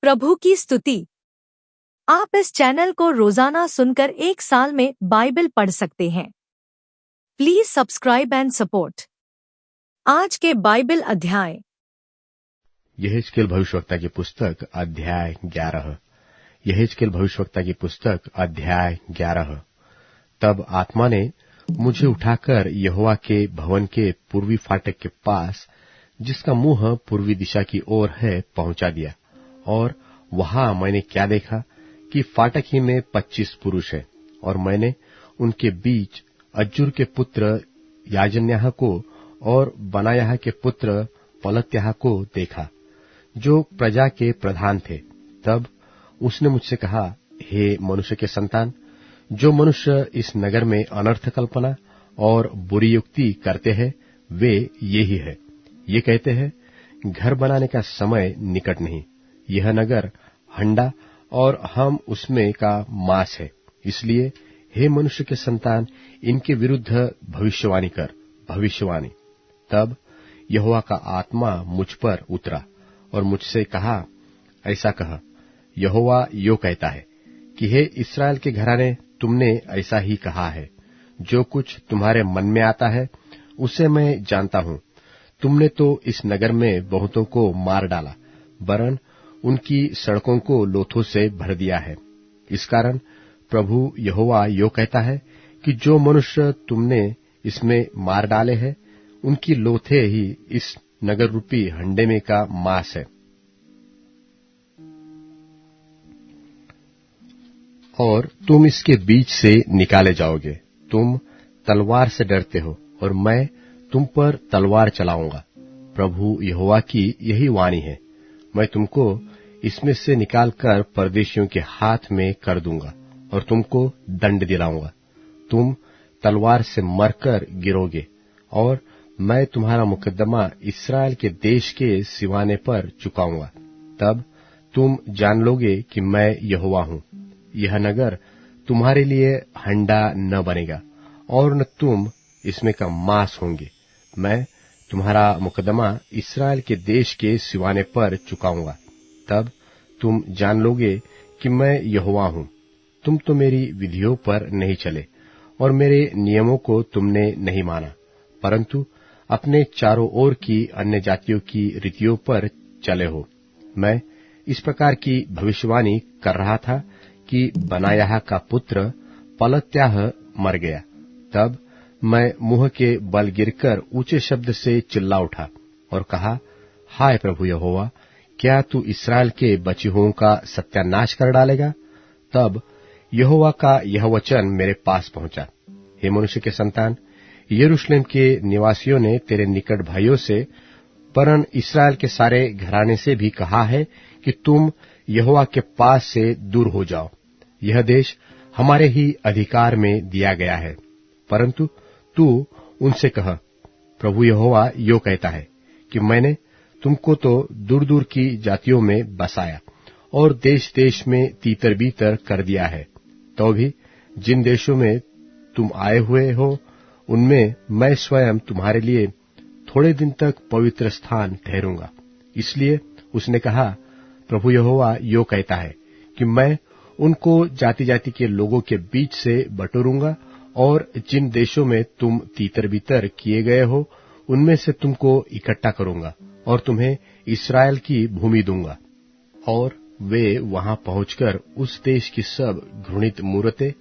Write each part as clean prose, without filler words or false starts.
प्रभु की स्तुति। आप इस चैनल को रोजाना सुनकर 1 साल में बाइबल पढ़ सकते हैं। Please subscribe and support. आज के बाइबल अध्याय। यहेजकेल भविष्यवक्ता की पुस्तक अध्याय 11। यहेजकेल भविष्यवक्ता की पुस्तक अध्याय 11। तब आत्मा ने मुझे उठाकर यहोवा के भवन के पूर्वी फाटक के पास, जिसका मुंह पूर्वी दिशा की ओर है, पहुंचा दिया। और वहां मैंने क्या देखा कि फाटक ही में 25 पुरुष हैं, और मैंने उनके बीच अज्जूर के पुत्र याजन्याह को और बनायाह के पुत्र पलत्याह को देखा, जो प्रजा के प्रधान थे। तब उसने मुझसे कहा, हे मनुष्य के संतान, जो मनुष्य इस नगर में अनर्थ कल्पना और बुरी युक्ति करते हैं, वे ये ही है। ये कहते हैं, घर बनाने का समय निकट नहीं, यह नगर हंडा और हम उसमें का मांस है। इसलिए हे मनुष्य के संतान, इनके विरुद्ध भविष्यवाणी कर, भविष्यवाणी। तब यहोवा का आत्मा मुझ पर उतरा और मुझसे कहा, ऐसा कह, यहोवा यो कहता है कि हे इस्राएल के घराने, तुमने ऐसा ही कहा है। जो कुछ तुम्हारे मन में आता है उसे मैं जानता हूं। तुमने तो इस नगर में बहुतों को मार डाला, वरन उनकी सड़कों को लोथों से भर दिया है। इस कारण प्रभु यहोवा यो कहता है कि जो मनुष्य तुमने इसमें मार डाले हैं, उनकी लोथे ही इस नगर रूपी हंडे में का मांस है। और तुम इसके बीच से निकाले जाओगे। तुम तलवार से डरते हो, और मैं तुम पर तलवार चलाऊंगा। प्रभु यहोवा की यही वाणी है, मैं तुमको इसमें से निकालकर परदेशियों के हाथ में कर दूंगा और तुमको दंड दिलाऊंगा। तुम तलवार से मरकर गिरोगे, और मैं तुम्हारा मुकद्दमा इस्राएल के देश के सिवाने पर चुकाऊंगा। तब तुम जान लोगे कि मैं यहोवा हूं। यह नगर तुम्हारे लिए हंडा न बनेगा, और न तुम इसमें का मांस होंगे। मैं तुम्हारा मुकद्दमा इस्राएल के देश के सिवाने पर चुकाऊंगा। तब तुम जान लोगे कि मैं यहोवा हूं। तुम तो मेरी विधियों पर नहीं चले, और मेरे नियमों को तुमने नहीं माना, परंतु अपने चारों ओर की अन्य जातियों की रीतियों पर चले हो। मैं इस प्रकार की भविष्यवाणी कर रहा था कि बनायाह का पुत्र पलत्याह मर गया। तब मैं मुंह के बल गिरकर ऊंचे शब्द से चिल्ला उठा और कहा, हाय प्रभु यहोवा, क्या तू इस्राएल के बचे हुओं का सत्यानाश कर डालेगा? तब यहोवा का यह वचन मेरे पास पहुंचा, हे मनुष्य के संतान, यरूशलेम के निवासियों ने तेरे निकट भाइयों से, वरन इस्राएल के सारे घराने से भी कहा है कि तुम यहोवा के पास से दूर हो जाओ। यह देश हमारे ही अधिकार में दिया गया है। परंतु तू उनसे कह, प्रभु यहोवा यो कहता है कि मैंने तुमको तो दूर दूर की जातियों में बसाया और देश देश में तीतर बीतर कर दिया है। तो भी जिन देशों में तुम आए हुए हो, उनमें मैं स्वयं तुम्हारे लिए थोड़े दिन तक पवित्र स्थान ठहरूंगा। इसलिए उसने कहा, प्रभु यहोवा यो कहता है कि मैं उनको जाति जाति के लोगों के बीच से बटोरूंगा, और जिन देशों में तुम तीतर बीतर किए गए हो, उनमें से तुमको इकट्ठा करूंगा और तुम्हें इस्राएल की भूमि दूंगा। और वे वहां पहुंचकर उस देश की सब घृणित मूरतें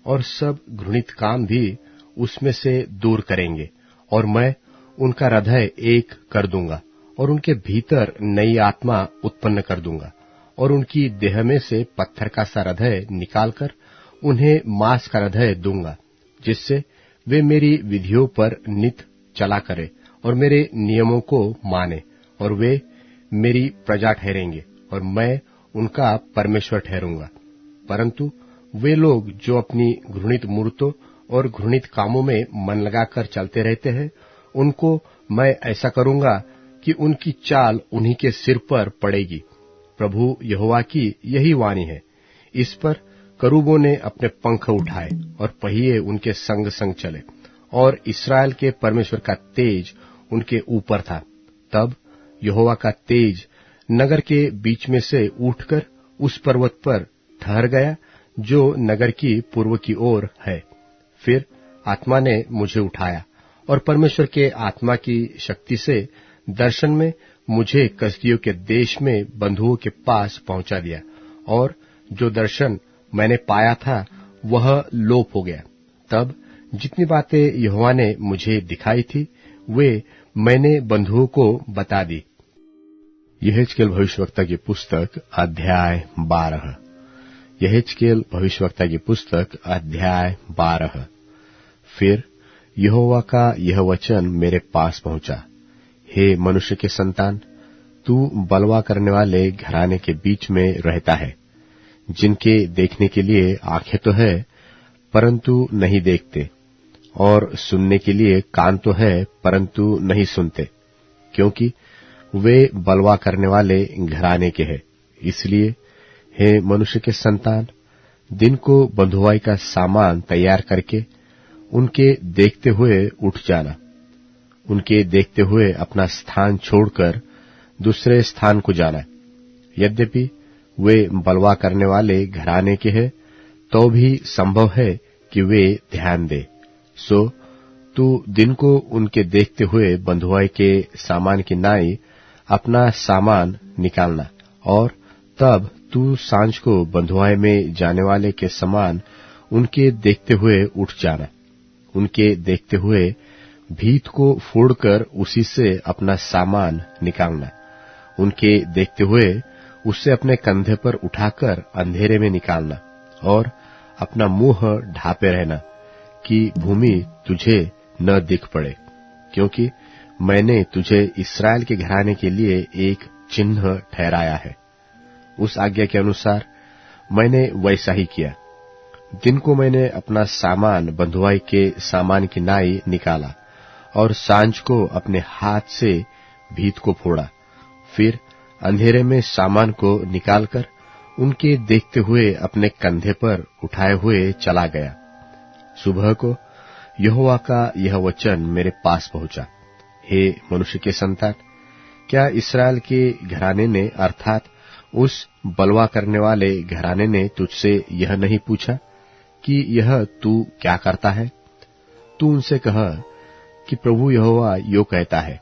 और सब घृणित काम भी उसमें से दूर करेंगे, और मैं उनका हृदय एक कर दूंगा और उनके भीतर नई आत्मा उत्पन्न कर दूंगा, और उनकी देह में से पत्थर का सा हृदय निकालकर उन्हें मांस का हृदय दूंगा, जिससे वे मेरी विधियों पर नित चला करे और मेरे नियमों को माने, और वे मेरी प्रजा ठहरेंगे और मैं उनका परमेश्वर ठहरूंगा। परंतु वे लोग जो अपनी घृणित मूर्तों और घृणित कामों में मन लगाकर चलते रहते हैं, उनको मैं ऐसा करूंगा कि उनकी चाल उन्हीं के सिर पर पड़ेगी। प्रभु यहोवा की यही वाणी है। इस पर करूबों ने अपने पंख उठाए और पहिए उनके संग संग चले, और इस्राएल के परमेश्वर का तेज उनके ऊपर था। तब यहोवा का तेज नगर के बीच में से उठकर उस पर्वत पर ठहर गया जो नगर की पूर्व की ओर है। फिर आत्मा ने मुझे उठाया और परमेश्वर के आत्मा की शक्ति से दर्शन में मुझे कसदियों के देश में बंधुओं के पास पहुंचा दिया, और जो दर्शन मैंने पाया था वह लोप हो गया। तब जितनी बातें यहोवा ने मुझे दिखाई थी वे मैंने बंधुओं को बता दी। यहेजकेल भविष्यवक्ता की पुस्तक अध्याय 12। यहेजकेल भविष्यवक्ता की पुस्तक अध्याय 12। फिर यहोवा का यह वचन मेरे पास पहुंचा, हे मनुष्य के संतान, तू बलवा करने वाले घराने के बीच में रहता है, जिनके देखने के लिए आंखें तो है परंतु नहीं देखते, और सुनने के लिए कान तो है परंतु नहीं सुनते, क्योंकि वे बलवा करने वाले घराने के हैं। इसलिए हे मनुष्य के संतान, दिन को बंधुआई का सामान तैयार करके उनके देखते हुए उठ जाना। उनके देखते हुए अपना स्थान छोड़कर दूसरे स्थान को जाना। यद्यपि वे बलवा करने वाले घराने के हैं, तो भी संभव है कि वे ध्यान दे। सो तू दिन को उनके देखते हुए बंधुआई के सामान की नाई अपना सामान निकालना, और तब तू सांझ को बंधुआई में जाने वाले के समान उनके देखते हुए उठ जाना। उनके देखते हुए भीत को फोड़कर उसी से अपना सामान निकालना। उनके देखते हुए उसे अपने कंधे पर उठाकर अंधेरे में निकालना, और अपना मुंह ढांपे रहना कि भूमि तुझे न दिख पड़े, क्योंकि मैंने तुझे इस्राएल के घराने के लिए एक चिन्ह ठहराया है। उस आज्ञा के अनुसार मैंने वैसा ही किया। दिन को मैंने अपना सामान बंधुआई के सामान की नाई निकाला, और सांझ को अपने हाथ से भीत को फोड़ा। फिर अंधेरे में सामान को निकालकर उनके देखते हुए अपने कंधे पर उठाए हुए चला गया। सुबह को यहोवा का यह वचन मेरे पास पहुंचा, हे मनुष्य के संतान, क्या इस्राएल के घराने ने अर्थात उस बलवा करने वाले घराने ने तुझसे यह नहीं पूछा कि यह तू क्या करता है? तू उनसे कह कि प्रभु यहोवा यो कहता है,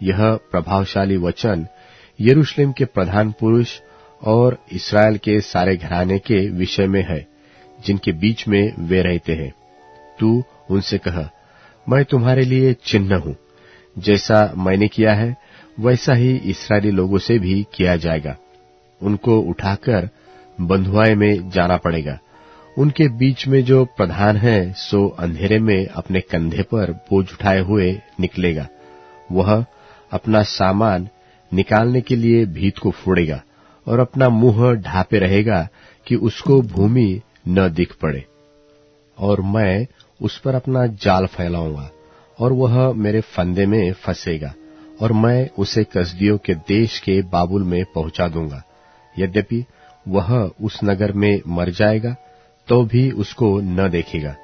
यह प्रभावशाली वचन यरूशलेम के प्रधान पुरुष और इस्राएल के सारे घराने के विषय में है, जिनके बीच में वे रहते हैं। तू उनसे कह, मैं तुम्हारे लिए चिन्ह हूं। जैसा मैंने किया है वैसा ही इस्राएली लोगों से भी किया जाएगा। उनको उठाकर बंधुआई में जाना पड़ेगा। उनके बीच में जो प्रधान है सो अंधेरे में अपने कंधे पर बोझ उठाए हुए निकलेगा। वह अपना सामान निकालने के लिए भीत को फोड़ेगा और अपना मुंह ढांपे रहेगा कि उसको भूमि न दिख पड़े। और मैं उस पर अपना जाल फैलाऊंगा और वह मेरे फंदे में फंसेगा, और मैं उसे कसदियों के देश के बाबुल में पहुंचा दूंगा। यद्यपि वह उस नगर में मर जाएगा तो भी उसको न देखेगा,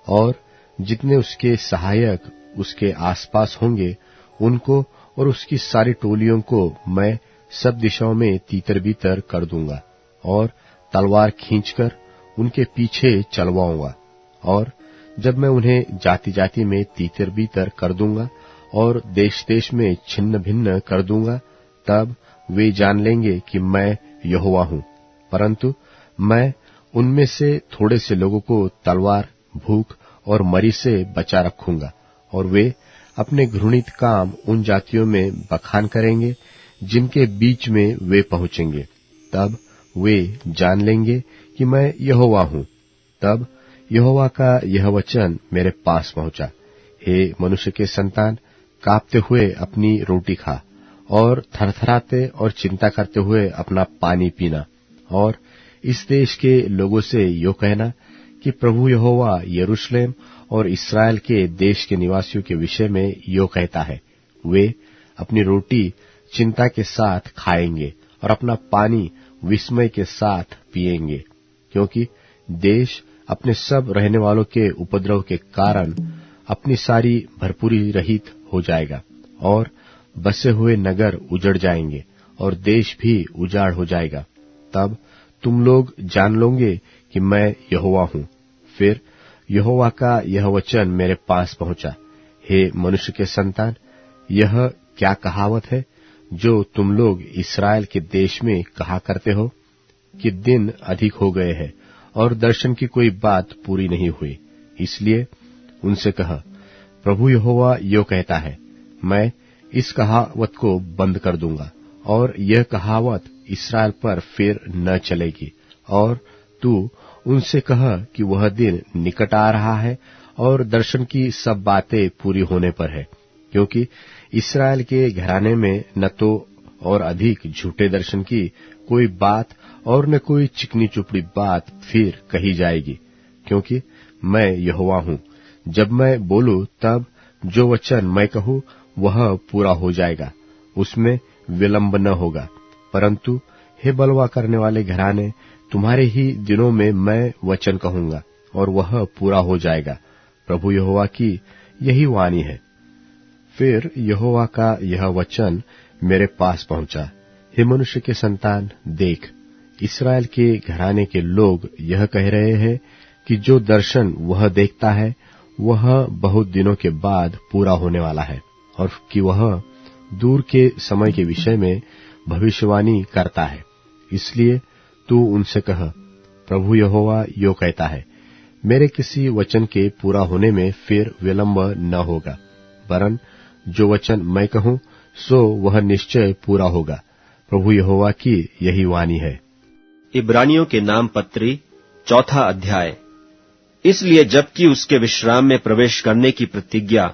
और जितने उसके सहायक उसके आसपास होंगे उनको और उसकी सारी टोलियों को मैं सब दिशाओं में तीतर बीतर कर दूंगा, और तलवार खींचकर उनके पीछे चलवाऊंगा। और जब मैं उन्हें जाति जाति में तीतर बीतर कर दूंगा और देश देश में छिन्न भिन्न कर दूंगा, तब वे जान लेंगे कि मैं यहोवा हूं। परंतु मैं उनमें से थोड़े से लोगों को तलवार, भूख और मरी से बचा रखूंगा, और वे अपने घृणित काम उन जातियों में बखान करेंगे जिनके बीच में वे पहुंचेंगे। तब वे जान लेंगे कि मैं यहोवा हूं। तब यहोवा का यह वचन मेरे पास पहुंचा, हे मनुष्य के संतान, कांपते हुए अपनी रोटी खा, और थरथराते और चिंता करते हुए अपना पानी पीना, और इस देश के लोगों से यो कहना कि प्रभु यहोवा यरूशलेम और इस्राएल के देश के निवासियों के विषय में यो कहता है, वे अपनी रोटी चिंता के साथ खाएंगे और अपना पानी विस्मय के साथ पिएंगे, क्योंकि देश अपने सब रहने वालों के उपद्रव के कारण अपनी सारी भरपूरी रहित हो जाएगा, और बसे हुए नगर उजड़ जाएंगे, और देश भी उजाड़ हो जाएगा। तब तुम लोग जान लोगे कि मैं यहोवा हूँ। फिर यहोवा का यह वचन मेरे पास पहुंचा, हे मनुष्य के संतान, यह क्या कहावत है जो तुम लोग इस्राएल के देश में कहा करते हो कि दिन अधिक हो गए हैं और दर्शन की कोई बात पूरी नहीं हुई। इसलिए उनसे कह, प्रभु यहोवा यो कहता है, मैं इस कहावत को बंद कर दूंगा और यह कहावत इस्राएल पर फिर न चलेगी। और तू उनसे कह कि वह दिन निकट आ रहा है और दर्शन की सब बातें पूरी होने पर है, क्योंकि इस्राएल के घराने में न तो और अधिक झूठे दर्शन की कोई बात और न कोई चिकनी चुपड़ी बात फिर कही जाएगी। क्योंकि मैं यहोवा हूँ, जब मैं बोलूं तब जो वचन मैं कहूँ वह पूरा हो जाएगा, उसमें विलंब न होगा। परंतु हे बलवा करने वाले घराने, तुम्हारे ही दिनों में मैं वचन कहूंगा और वह पूरा हो जाएगा। प्रभु यहोवा की यही वाणी है। फिर यहोवा का यह वचन मेरे पास पहुंचा, हे मनुष्य के संतान, देख, इस्राएल के घराने के लोग यह कह रहे हैं कि जो दर्शन वह देखता है वह बहुत दिनों के बाद पूरा होने वाला है, और कि वह दूर के समय के विषय में भविष्यवाणी करता है। इसलिए तू उनसे कह, प्रभु यहोवा यो कहता है, मेरे किसी वचन के पूरा होने में फिर विलंब न होगा, वरन जो वचन मैं कहूं सो वह निश्चय पूरा होगा। प्रभु यहोवा की यही वाणी है। इब्रानियों के नाम पत्री 4 अध्याय। इसलिए जबकि उसके विश्राम में प्रवेश करने की प्रतिज्ञा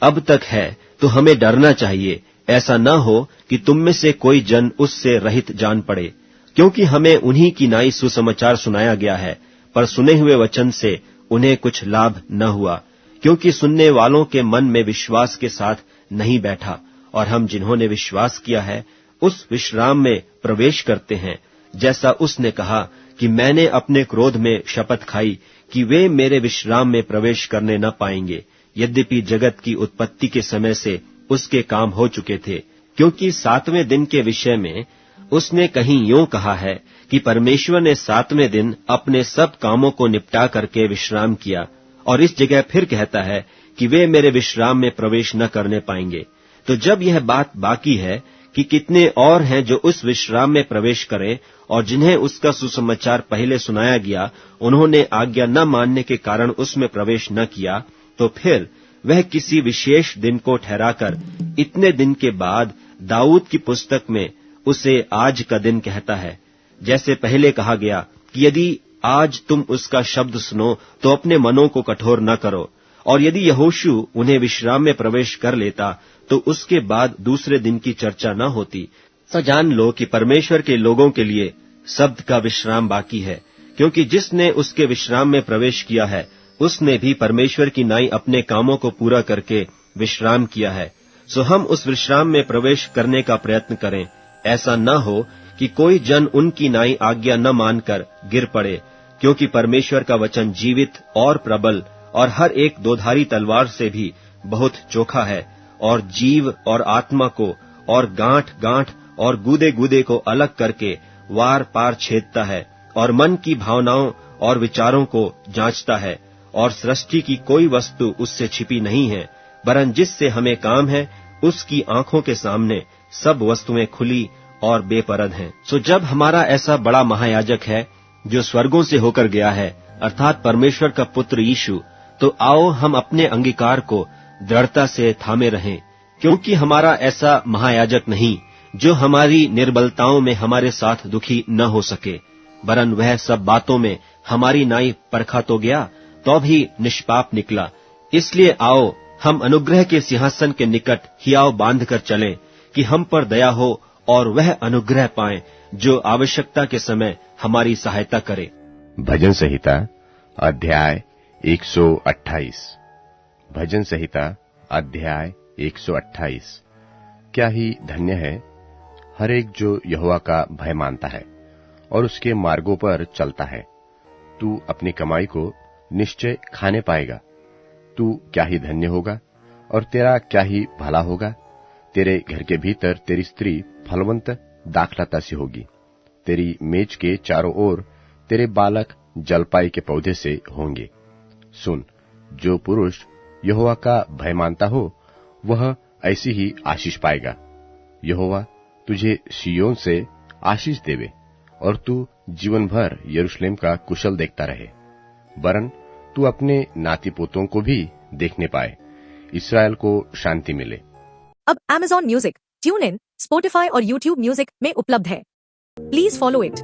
अब तक है, तो हमें डरना चाहिए, ऐसा न हो कि तुम में से कोई जन उससे रहित जान पड़े। क्योंकि हमें उन्हीं की नाई सुसमाचार सुनाया गया है, पर सुने हुए वचन से उन्हें कुछ लाभ न हुआ, क्योंकि सुनने वालों के मन में विश्वास के साथ नहीं बैठा। और हम जिन्होंने विश्वास किया है उस विश्राम में प्रवेश करते हैं, जैसा उसने कहा कि मैंने अपने क्रोध में शपथ खाई कि वे मेरे विश्राम में प्रवेश करने न पाएंगे, यद्यपि जगत की उत्पत्ति के समय से उसके काम हो चुके थे। क्योंकि 7वें दिन के विषय में उसने कहीं यूं कहा है कि परमेश्वर ने 7वें दिन अपने सब कामों को निपटा करके विश्राम किया, और इस जगह फिर कहता है कि वे मेरे विश्राम में प्रवेश न करने पाएंगे। तो जब यह बात बाकी है कि कितने और हैं जो उस विश्राम में प्रवेश करें, और जिन्हें उसका सुसमाचार पहले सुनाया गया उन्होंने आज्ञा न मानने के कारण उसमें प्रवेश न किया, तो फिर वह किसी विशेष दिन को ठहराकर इतने दिन के बाद दाऊद की पुस्तक में उसे आज का दिन कहता है। जैसे पहले कहा गया कि यदि आज तुम उसका शब्द सुनो तो अपने मनों को कठोर न करो। और यदि यहोशू उन्हें विश्राम में प्रवेश कर लेता तो उसके बाद दूसरे दिन की चर्चा न होती। सो जान लो कि परमेश्वर के लोगों के लिए शब्द का विश्राम बाकी है, क्योंकि जिसने उसके विश्राम में प्रवेश किया है उसने भी परमेश्वर की नाई अपने कामों को पूरा करके विश्राम किया है। सो हम उस विश्राम में प्रवेश करने का प्रयत्न करें, ऐसा न हो कि कोई जन उनकी नाई आज्ञा न मानकर गिर पड़े। क्योंकि परमेश्वर का वचन जीवित और प्रबल और हर एक दोधारी तलवार से भी बहुत चोखा है, और जीव और आत्मा को और गांठ गांठ और गूदे गूदे को अलग करके वार पार छेदता है, और मन की भावनाओं और विचारों को जांचता है। और सृष्टि की कोई वस्तु उससे छिपी नहीं है, वरन जिससे हमें काम है उसकी आंखों के सामने सब वस्तुएं खुली और बेपरद हैं। सो जब हमारा ऐसा बड़ा महायाजक है जो स्वर्गों से होकर गया है, अर्थात परमेश्वर का पुत्र यीशु, तो आओ हम अपने अंगीकार को दृढ़ता से थामे रहें। क्योंकि हमारा ऐसा महायाजक नहीं जो हमारी निर्बलताओं में हमारे साथ दुखी न हो सके, वरन वह सब बातों में हमारी नाई परखा तो गया, तो भी निष्पाप निकला। इसलिए आओ हम अनुग्रह के सिंहासन के निकट हियाव बांध कर चलें कि हम पर दया हो और वह अनुग्रह पाएं जो आवश्यकता के समय हमारी सहायता करे। भजन संहिता अध्याय 128। भजन संहिता अध्याय 128। क्या ही धन्य है हर एक जो यहोवा का भय मानता है और उसके मार्गों पर चलता है। तू अपनी कमाई को निश्चय खाने पाएगा। तू क्या ही धन्य होगा और तेरा क्या ही भला होगा। तेरे घर के भीतर तेरी स्त्री फलवंत दाखलता सी होगी। तेरी मेज के चारों ओर तेरे बालक जलपाई के पौधे से होंगे। सुन, जो पुरुष यहोवा का भय मानता हो वह ऐसी ही आशीष पाएगा। यहोवा तुझे सिय्योन से आशीष देवे और तू जीवन भर यरूशलेम का कुशल देखता रहे, वरन तू अपने नाती पोतों को भी देखने पाए, इस्राएल को शांति मिले। अब Amazon music, tune in, Spotify और YouTube म्यूजिक में उपलब्ध है। Please follow it.